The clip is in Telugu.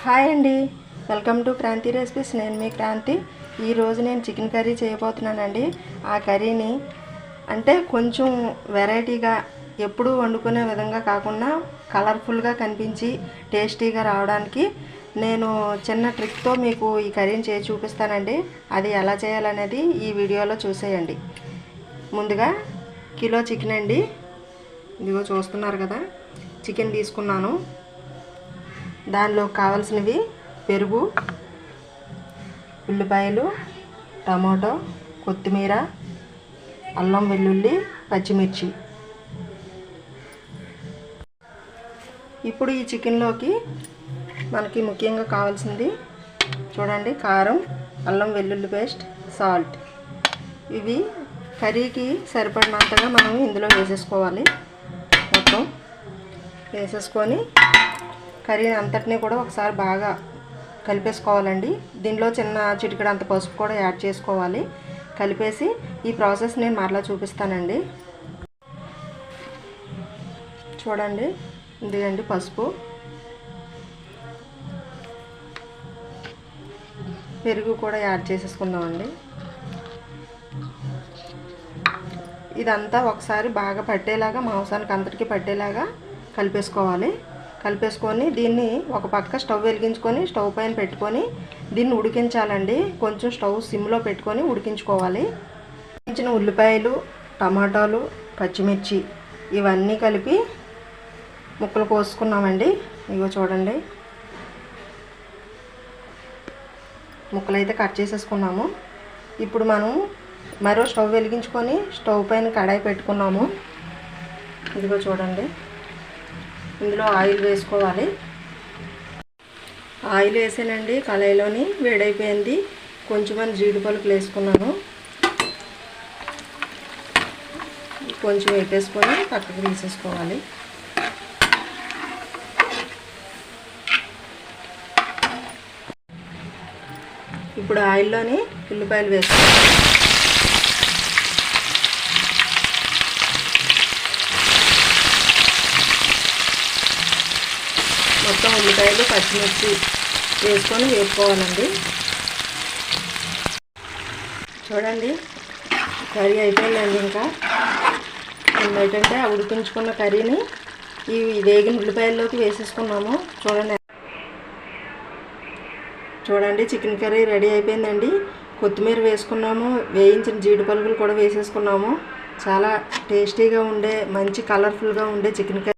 హాయ్ అండి, వెల్కమ్ టు క్రాంతి రెసిపీస్. నేను మీ క్రాంతి. ఈరోజు నేను చికెన్ కర్రీ చేయబోతున్నానండి. ఆ కర్రీని అంటే కొంచెం వెరైటీగా ఎప్పుడూ వండుకునే విధంగా కాకుండా కలర్ఫుల్గా కనిపించి టేస్టీగా రావడానికి నేను చిన్న ట్రిక్తో మీకు ఈ కర్రీని చేసి చూపిస్తానండి. అది ఎలా చేయాలనేది ఈ వీడియోలో చూసేయండి. ముందుగా కిలో చికెన్ అండి, ఇదిగో చూస్తున్నారు కదా, చికెన్ తీసుకున్నాను. దానిలో కావాల్సినవి పెరుగు, ఉల్లిపాయలు, టమాటో, కొత్తిమీర, అల్లం వెల్లుల్లి, పచ్చిమిర్చి. ఇప్పుడు ఈ చికెన్లోకి మనకి ముఖ్యంగా కావాల్సింది చూడండి, కారం, అల్లం వెల్లుల్లి పేస్ట్, సాల్ట్. ఇవి కర్రీకి సరిపడినంతగా మనం ఇందులో వేసేసుకోవాలి. మొత్తం వేసేసుకొని కర్రీ అంతటినీ కూడా ఒకసారి బాగా కలిపేసుకోవాలండి. దీనిలో చిన్న చిటికెడు అంత పసుపు కూడా యాడ్ చేసుకోవాలి. కలిపేసి ఈ ప్రాసెస్ నేను మరలా చూపిస్తానండి. చూడండి, ఇదిగండి పసుపు, పెరుగు కూడా యాడ్ చేసేసుకుందామండి. ఇదంతా ఒకసారి బాగా పట్టేలాగా, మాంసానికి అంతటికి పట్టేలాగా కలిపేసుకోవాలి. కలిపేసుకొని దీన్ని ఒక పక్క స్టవ్ వెలిగించుకొని స్టవ్ పైన పెట్టుకొని దీన్ని ఉడికించాలండి. కొంచెం స్టవ్ సిమ్లో పెట్టుకొని ఉడికించుకోవాలి. ఉడికించిన ఉల్లిపాయలు, టమాటాలు, పచ్చిమిర్చి ఇవన్నీ కలిపి ముక్కలు కోసుకున్నామండి. ఇగో చూడండి, ముక్కలు అయితే కట్ చేసేసుకున్నాము. ఇప్పుడు మనం మరో స్టవ్ వెలిగించుకొని స్టవ్ పైన కడాయి పెట్టుకున్నాము. ఇదిగో చూడండి, ఇందులో ఆయిల్ వేసుకోవాలి. ఆయిల్ వేసానండి, కళాయిలోని వేడైపోయింది. కొంచెం జీడిపలుకులు వేసుకున్నాను. కొంచెం వేపేసుకొని పక్కకు తీసేసుకోవాలి. ఇప్పుడు ఆయిల్లోని ఉల్లిపాయలు వేసుకోవాలి. మొత్తం ఉల్లిపాయలు, పచ్చిమిర్చి వేసుకొని వేపుకోవాలండి. చూడండి, కర్రీ అయిపోయిందండి. ఇంకా ఏంటంటే ఆ ఉడికించుకున్న కర్రీని ఈ వేగిన ఉల్లిపాయల్లోకి వేసేసుకున్నాము. చూడండి చికెన్ కర్రీ రెడీ అయిపోయిందండి. కొత్తిమీర వేసుకున్నాము, వేయించిన జీడిపలుకులు కూడా వేసేసుకున్నాము. చాలా టేస్టీగా ఉండే, మంచి కలర్ఫుల్గా ఉండే చికెన్ కర్రీ